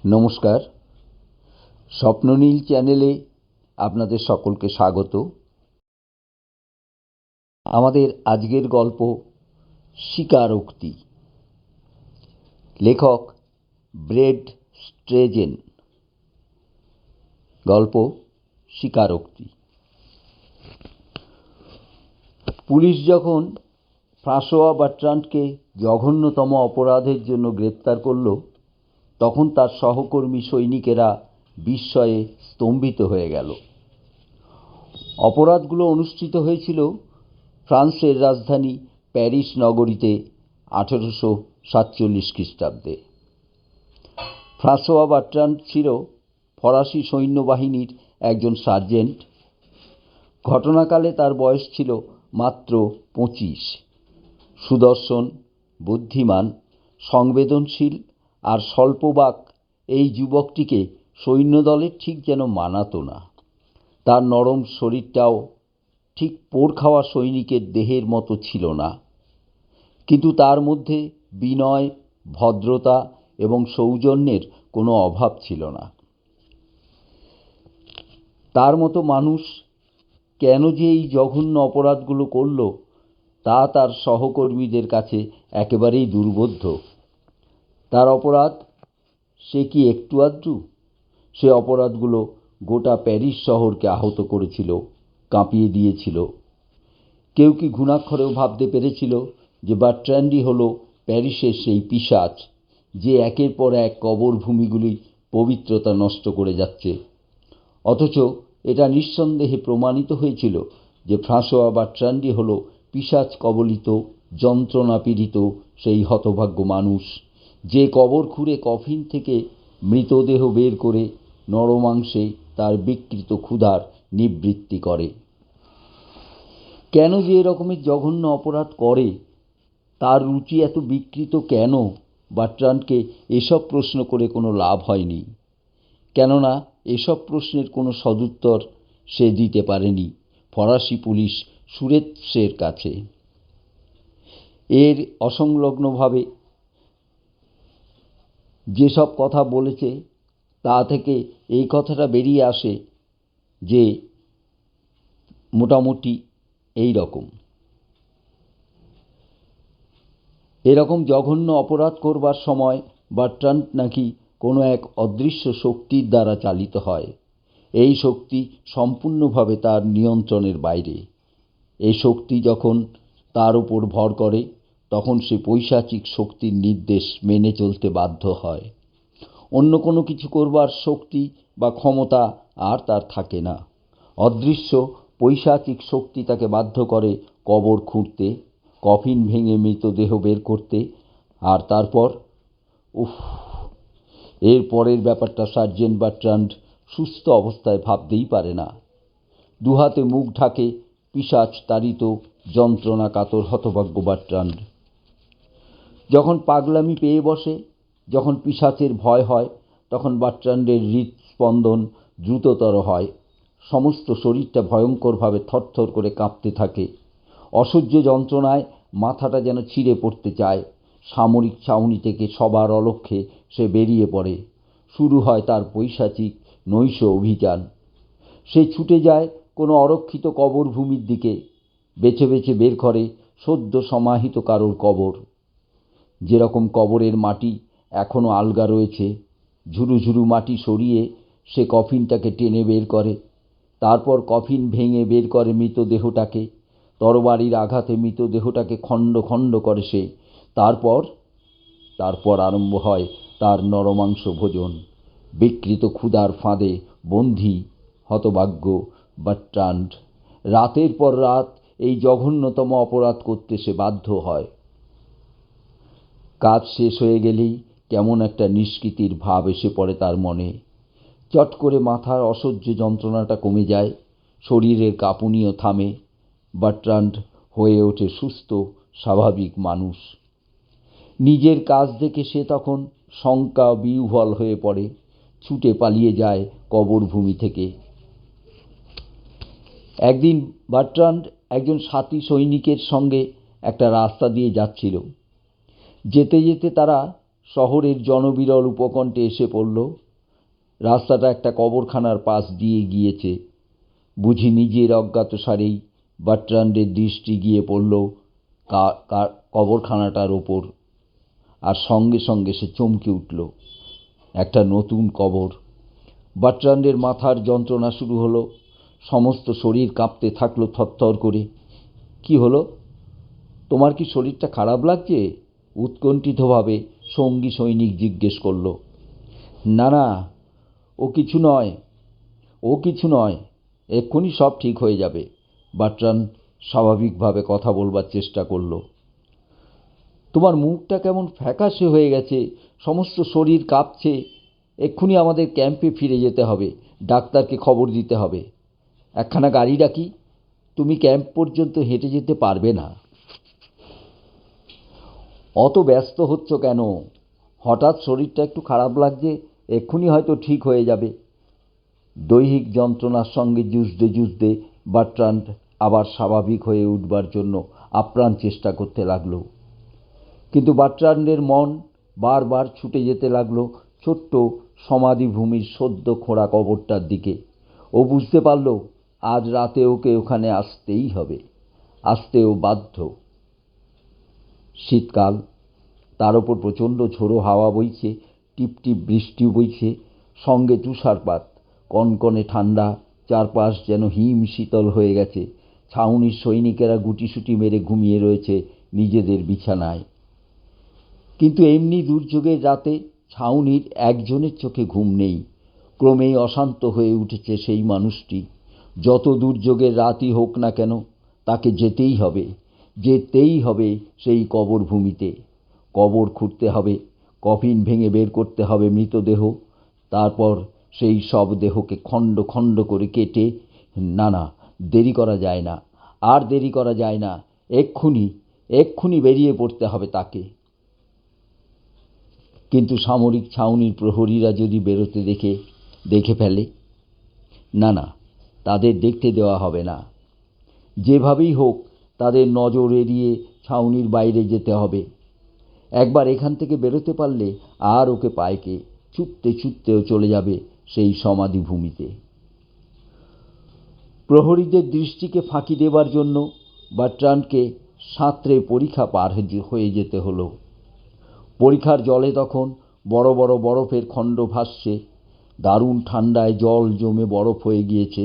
নমস্কার, স্বপ্ননীল চ্যানেলে আপনাদের সকলকে স্বাগত। আমাদের আজকের গল্প স্বীকারোক্তি। লেখক ব্রেড স্ট্রেজেন। গল্প স্বীকারোক্তি। পুলিশ যখন ফ্রাঁসোয়া বার্ট্রান্ডকে জঘন্যতম অপরাধের জন্য গ্রেপ্তার করল, তখন তার সহকর্মী সৈনিকেরা বিস্ময়ে স্তম্ভিত হয়ে গেল। অপরাধগুলো অনুষ্ঠিত হয়েছিল ফ্রান্সের রাজধানী প্যারিস নগরীতে 1847 খ্রিস্টাব্দে। ফ্রাঁসোয়া বার্ট্রান্ড ছিল ফরাসি সৈন্যবাহিনীর একজন সার্জেন্ট। ঘটনাকালে তার বয়স ছিল মাত্র 25। সুদর্শন, বুদ্ধিমান, সংবেদনশীল আর স্বল্পবাক এই যুবকটিকে সৈন্যদলের ঠিক যেন মানাতো না। তার নরম শরীরটাও ঠিক পোড় খাওয়া সৈনিকের দেহের মতো ছিল না, কিন্তু তার মধ্যে বিনয়, ভদ্রতা এবং সৌজন্যের কোনো অভাব ছিল না। তার মতো মানুষ কেন যে এই জঘন্য অপরাধগুলো করল, তা তার সহকর্মীদের কাছে একেবারেই দুর্বোধ্য। তার অপরাধ সে কি একটু আধটু? সে অপরাধগুলো গোটা প্যারিস শহরকে আহত করেছিল, কাঁপিয়ে দিয়েছিল। কেউ কি ঘুণাক্ষরেও ভাবতে পেরেছিল যে বার্ট্রান্ডই হলো প্যারিসের সেই পিশাচ, যে একের পর এক কবর ভূমিগুলির পবিত্রতা নষ্ট করে যাচ্ছে? অথচ এটা নিঃসন্দেহে প্রমাণিত হয়েছিল যে ফ্রাঁসোয়া বার্ট্রান্ডই হলো পিশাচ কবলিত, যন্ত্রণা পীড়িত সেই হতভাগ্য মানুষ, যে কবর খুঁড়ে কফিন থেকে মৃতদেহ বের করে নরমাংসে তার বিকৃত ক্ষুধার নিবৃত্তি করে। কেন যে এরকমের জঘন্য অপরাধ করে, তার রুচি এত বিকৃত কেন? বার্ট্রান্ডকে এসব প্রশ্ন করে কোনো লাভ হয়নি, কেননা এসব প্রশ্নের কোনো সদুত্তর সে দিতে পারেনি ফরাসি পুলিশ সুরেশের কাছে। এর অসংলগ্নভাবে যেসব কথা বলেছে, তা থেকে এই কথাটা বেরিয়ে আসে যে মোটামুটি এরকম জঘন্য অপরাধ করবার সময় বার্ট্রান্ড নাকি কোনো এক অদৃশ্য শক্তির দ্বারা চালিত হয়। এই শক্তি সম্পূর্ণভাবে তার নিয়ন্ত্রণের বাইরে। এই শক্তি যখন তার উপর ভর করে, তখন সে পৈশাচিক শক্তির নির্দেশ মেনে চলতে বাধ্য হয়। অন্য কোনো কিছু করবার শক্তি বা ক্ষমতা আর তার থাকে না। অদৃশ্য পৈশাচিক শক্তি তাকে বাধ্য করে কবর খুঁড়তে, কফিন ভেঙে মৃতদেহ বের করতে, আর তারপর এর পরের ব্যাপারটা সার্জেন্ট বার্ট্রান্ড সুস্থ অবস্থায় ভাবতেই পারে না। দুহাতে মুখ ঢাকে পিশাচ তাড়িত যন্ত্রণা কাতর হতভাগ্য বার্ট্রান্ড। যখন পাগলামি পেয়ে বসে, যখন পিশাচের ভয় হয়, তখন বার্ট্রান্ডের হৃদস্পন্দন দ্রুততর হয়। সমস্ত শরীরটা ভয়ঙ্করভাবে থরথর করে কাঁপতে থাকে। অসহ্য যন্ত্রণায় মাথাটা যেন ছিঁড়ে পড়তে চায়। সামরিক ছাউনি থেকে সবার অলক্ষ্যে সে বেরিয়ে পড়ে। শুরু হয় তার পৈশাচিক নৈশ অভিযান। সে ছুটে যায় কোনো অরক্ষিত কবর ভূমির দিকে, বেছে বেছে বের করে সদ্য সমাহিত কারোর কবর। যেরকম কবরের মাটি এখনো আলগা রয়েছে, ঝুরু ঝুরু মাটি সরিয়ে সে কফিনটাকে টেনে বের করে। তারপর কফিন ভেঙে বের করে মৃতদেহটাকে। তরবারির আঘাতে মৃতদেহটাকে খণ্ড খণ্ড করে সে। তারপর আরম্ভ হয় তার নরমাংস ভোজন। বিকৃত ক্ষুধার ফাঁদে বন্দী হতভাগ্য বার্ট্রান্ড রাতের পর রাত এই জঘন্যতম অপরাধ করতে সে বাধ্য হয়। কাজ শেষ হয়ে গেলেই কেমন একটা নিষ্কৃতির ভাব এসে পড়ে তার মনে। চট করে মাথার অসহ্য যন্ত্রণাটা কমে যায়, শরীরের কাঁপুনিও থামে। বার্ট্রান্ড হয়ে ওঠে সুস্থ স্বাভাবিক মানুষ। নিজের কাজ দেখে সে তখন শঙ্কা বিহ্বল হয়ে পড়ে, ছুটে পালিয়ে যায় কবরভূমি থেকে। একদিন বার্ট্রান্ড একজন সাথী সৈনিকের সঙ্গে একটা রাস্তা দিয়ে যাচ্ছিল। যেতে যেতে তারা শহরের জনবিরল উপকণ্ঠে এসে পড়ল। রাস্তাটা একটা কবরখানার পাশ দিয়ে গিয়েছে। বুঝি নিজের অজ্ঞাতসারেই বার্ট্রান্ডের দৃষ্টি গিয়ে পড়ল কবরখানাটার ওপর, আর সঙ্গে সঙ্গে সে চমকে উঠল। একটা নতুন কবর। বার্ট্রান্ডের মাথার যন্ত্রণা শুরু হলো, সমস্ত শরীর কাঁপতে থাকলো থরথর করে। কি হলো? তোমার কি শরীরটা খারাপ লাগছে? উৎকণ্ঠিতভাবে সঙ্গী সৈনিক জিজ্ঞেস করল। না না, ও কিছু নয়, এক্ষুনি সব ঠিক হয়ে যাবে। বার্ট্রান্ড স্বাভাবিকভাবে কথা বলবার চেষ্টা করল। তোমার মুখটা কেমন ফ্যাকাশে হয়ে গেছে, সমস্ত শরীর কাঁপছে। এক্ষুনি আমাদের ক্যাম্পে ফিরে যেতে হবে, ডাক্তারকে খবর দিতে হবে। একখানা গাড়ি ডাকি? তুমি ক্যাম্প পর্যন্ত হেঁটে যেতে পারবে না। অত ব্যস্ত হচ্ছ কেন? হঠাৎ শরীরটা একটু খারাপ লাগছে, এক্ষুনি হয়তো ঠিক হয়ে যাবে। দৈহিক যন্ত্রণার সঙ্গে যুঝতে বার্ট্রান্ড আবার স্বাভাবিক হয়ে উঠবার জন্য আপ্রাণ চেষ্টা করতে লাগল। কিন্তু বার্ট্রান্ডের মন বারবার ছুটে যেতে লাগলো ছোট্ট সমাধিভূমির সদ্য খোঁড়া কবরটার দিকে। ও বুঝতে পারল আজ রাতে ওকে ওখানে আসতেই হবে, আসতেও বাধ্য। শীতকাল, তার ওপর প্রচণ্ড ঝোড়ো হাওয়া বইছে, টিপটিপ বৃষ্টি বইছে, সঙ্গে তুষারপাত। কনকনে ঠান্ডা, চারপাশ যেন হিম শীতল হয়ে গেছে। ছাউনির সৈনিকেরা গুটিসুটি মেরে ঘুমিয়ে রয়েছে নিজেদের বিছানায়। কিন্তু এমনি দুর্যোগের রাতে ছাউনির একজনের চোখে ঘুম নেই। ক্রমেই অশান্ত হয়ে উঠেছে সেই মানুষটি। যত দুর্যোগের রাতই হোক না কেন, তাকে যেতেই হবে সেই কবরভূমিতে। কবর খুঁড়তে হবে, কফিন ভেঙে বের করতে হবে মৃতদেহ, তারপর সেই সব দেহকে খণ্ড খণ্ড করে কেটে। না, দেরি করা যায় না, আর দেরি করা যায় না। এক্ষুনি বেরিয়ে পড়তে হবে তাকে। কিন্তু সামরিক ছাউনির প্রহরীরা যদি বেরোতে দেখে ফেলে? না, তাদের দেখতে দেওয়া হবে না। যেভাবেই হোক তাদের নজর এড়িয়ে ছাউনির বাইরে যেতে হবে। একবার এখান থেকে বেরোতে পারলে আর ওকে পায় কে? ছুটতেও চলে যাবে সেই সমাধিভূমিতে। প্রহরীদের দৃষ্টিকে ফাঁকি দেবার জন্য বার্ট্রান্ডকে সাঁতরে পরিখা পার হয়ে যেতে হলো। পরিখার জলে তখন বড় বড় বরফের খণ্ড ভাসছে। দারুণ ঠান্ডায় জল জমে বরফ হয়ে গিয়েছে।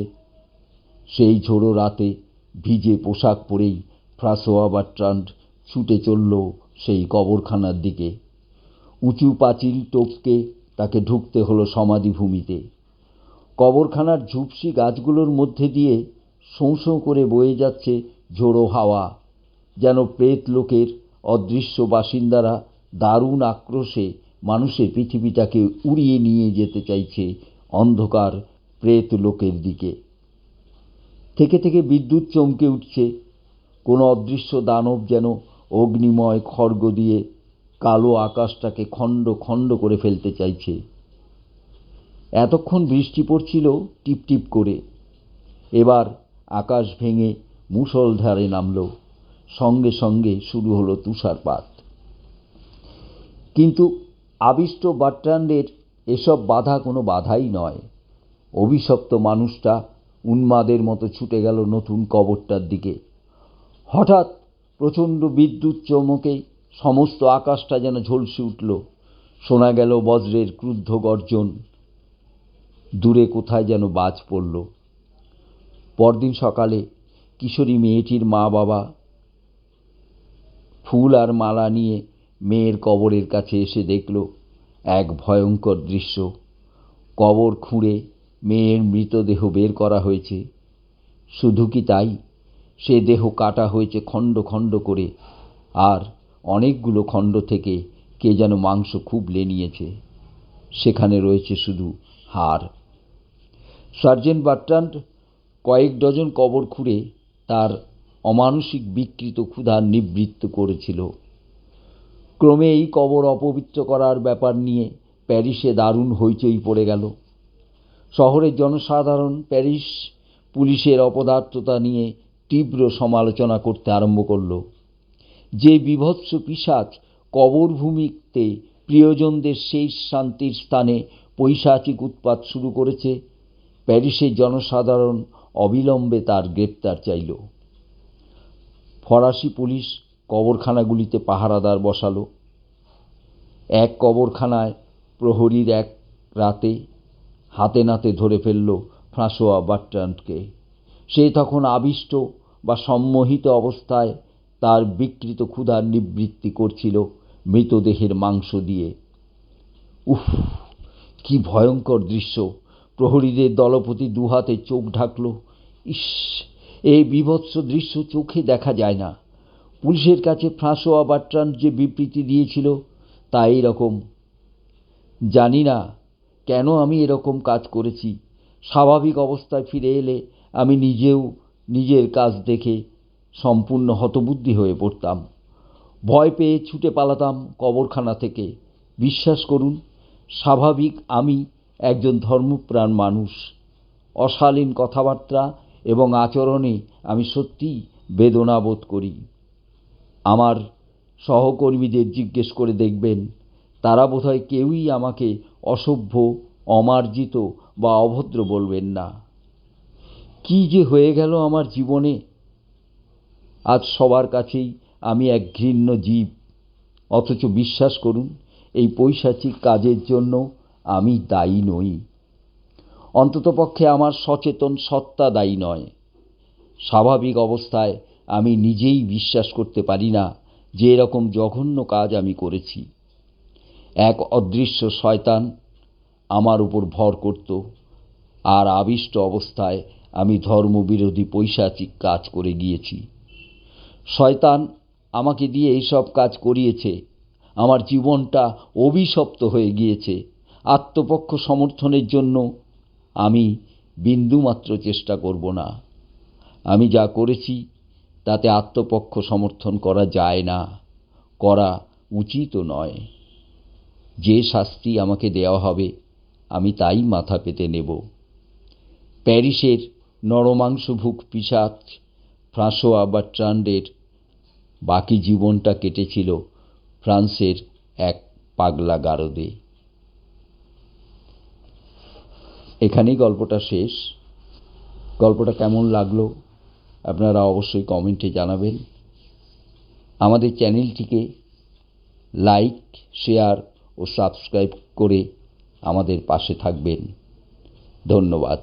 সেই ঝোড়ো রাতে ভিজে পোশাক পরেই ফ্রাঁসোয়া বার্ট্রান্ড ছুটে চলল সেই কবরখানার দিকে। উঁচু পাঁচিল টপকে তাকে ঢুকতে হলো সমাধিভূমিতে। কবরখানার ঝুপসি গাছগুলোর মধ্যে দিয়ে শোঁ শোঁ করে বয়ে যাচ্ছে ঝোড়ো হাওয়া। যেন প্রেত লোকের অদৃশ্য বাসিন্দারা দারুণ আক্রোশে মানুষের পৃথিবীটাকে উড়িয়ে নিয়ে যেতে চাইছে অন্ধকার প্রেত লোকের দিকে। থেকে বিদ্যুৎ চমকে উঠছে। কোনো অদৃশ্য দানব যেন অগ্নিময় খড়গ দিয়ে কালো আকাশটাকে খণ্ড খণ্ড করে ফেলতে চাইছে। এতক্ষণ বৃষ্টি পড়ছিল টিপটিপ করে, এবার আকাশ ভেঙে মুষলধারে নামল। সঙ্গে সঙ্গে শুরু হলো তুষারপাত। কিন্তু আবিষ্ট বার্ট্রান্ডের এসব বাধা কোনো বাধাই নয়। অভিশপ্ত মানুষটা উন্মাদের মতো ছুটে গেল নতুন কবরটার দিকে। হঠাৎ প্রচণ্ড বিদ্যুৎ চমকে সমস্ত আকাশটা যেন ঝলসে উঠল। শোনা গেল বজ্রের ক্রুদ্ধ গর্জন। দূরে কোথায় যেন বাজ পড়ল। পরদিন সকালে কিশোরী মেয়েটির মা বাবা ফুল আর মালা নিয়ে মেয়ের কবরের কাছে এসে দেখল এক ভয়ঙ্কর দৃশ্য। কবর খুঁড়ে মেয়ের মৃতদেহ বের করা হয়েছে। শুধু কি তাই, সে দেহ কাটা হয়েছে খণ্ড খণ্ড করে, আর অনেকগুলো খণ্ড থেকে কে যেন মাংস খুবলে নিয়েছে। সেখানে রয়েছে শুধু হাড়। সার্জেন্ট বার্ট্রান্ড কয়েক ডজন কবর খুঁড়ে তার অমানুষিক বিকৃত ক্ষুধা নিবৃত্ত করেছিল। ক্রমে এই কবর অপবিত্র করার ব্যাপার নিয়ে প্যারিসে দারুণ হইচই পড়ে গেল। শহরের জনসাধারণ প্যারিস পুলিশের অপদার্থতা নিয়ে তীব্র সমালোচনা করতে আরম্ভ করল। যে বীভৎস পিশাচ কবরভূমিতে প্রিয়জনদের শেষ শান্তির স্থানে পৈশাচিক উৎপাত শুরু করেছে, প্যারিসের জনসাধারণ অবিলম্বে তার গ্রেপ্তার চাইল। ফরাসি পুলিশ কবরখানাগুলিতে পাহারাদার বসালো। এক কবরখানায় প্রহরীর এক রাতে হাতে নাতে ধরে ফেলল ফ্রাঁসোয়া বার্ট্রান্ডকে। সে তখন আবিষ্ট বা সম্মোহিত অবস্থায় তার বিকৃত ক্ষুধার নিবৃত্তি করছিল মৃতদেহের মাংস দিয়ে। উফ, কি ভয়ঙ্কর দৃশ্য! প্রহরীদের দলপতি দুহাতে চোখ ঢাকল। ইস, এই বীভৎস দৃশ্য চোখে দেখা যায় না। পুলিশের কাছে ফ্রাঁসোয়া বার্ট্রান্ড যে বিবৃতি দিয়েছিল তা এইরকম। জানি না কেন আমি এরকম কাজ করেছি। স্বাভাবিক অবস্থায় ফিরে এলে আমি নিজেও নিজের কাজ দেখে সম্পূর্ণ হতবুদ্ধি হয়ে পড়তাম। ভয় পেয়ে ছুটে পালাতাম কবরখানা থেকে। বিশ্বাস করুন, স্বাভাবিক আমি একজন ধর্মপ্রাণ মানুষ। অশালীন কথাবার্তা এবং আচরণে আমি সত্যিই বেদনা বোধ করি। আমার সহকর্মীদের জিজ্ঞেস করে দেখবেন, তারা বোধহয় কেউই আমাকে অসভ্য, অমার্জিত বা অভদ্র বলবেন না। কি যে হয়ে গেল আমার জীবনে! আজ সবার কাছেই আমি এক ঘৃণ্য জীব। অথচ বিশ্বাস করুন, এই পৈশাচিক কাজের জন্য আমি দায়ী নই। অন্ততপক্ষে আমার সচেতন সত্তা দায়ী নয়। স্বাভাবিক অবস্থায় আমি নিজেই বিশ্বাস করতে পারি না যে এরকম জঘন্য কাজ আমি করেছি। এক অদৃশ্য শয়তান আমার উপর ভর করত, আর আবিষ্ট অবস্থায় আমি ধর্মবিরোধী পৈশাচিক কাজ করে গিয়েছি। শয়তান আমাকে দিয়ে এইসব কাজ করিয়েছে। আমার জীবনটা অভিশপ্ত হয়ে গিয়েছে। আত্মপক্ষ সমর্থনের জন্য আমি বিন্দুমাত্র চেষ্টা করব না। আমি যা করেছি তাতে আত্মপক্ষ সমর্থন করা যায় না, করা উচিতও নয়। যে শাস্তি আমাকে দেওয়া হবে আমি তাই মাথা পেতে নেব। প্যারিসের নরমাংসভুক পিশাচ ফ্রাঁসোয়া বার্ট্রান্ডের বাকি জীবনটা কেটেছিল ফ্রান্সের এক পাগলা গারদে। এখানেই গল্পটা শেষ। গল্পটা কেমন লাগলো আপনারা অবশ্যই কমেন্টে জানাবেন। আমাদের চ্যানেলটিকে লাইক, শেয়ার ও সাবস্ক্রাইব করে আমাদের পাশে থাকবেন। ধন্যবাদ।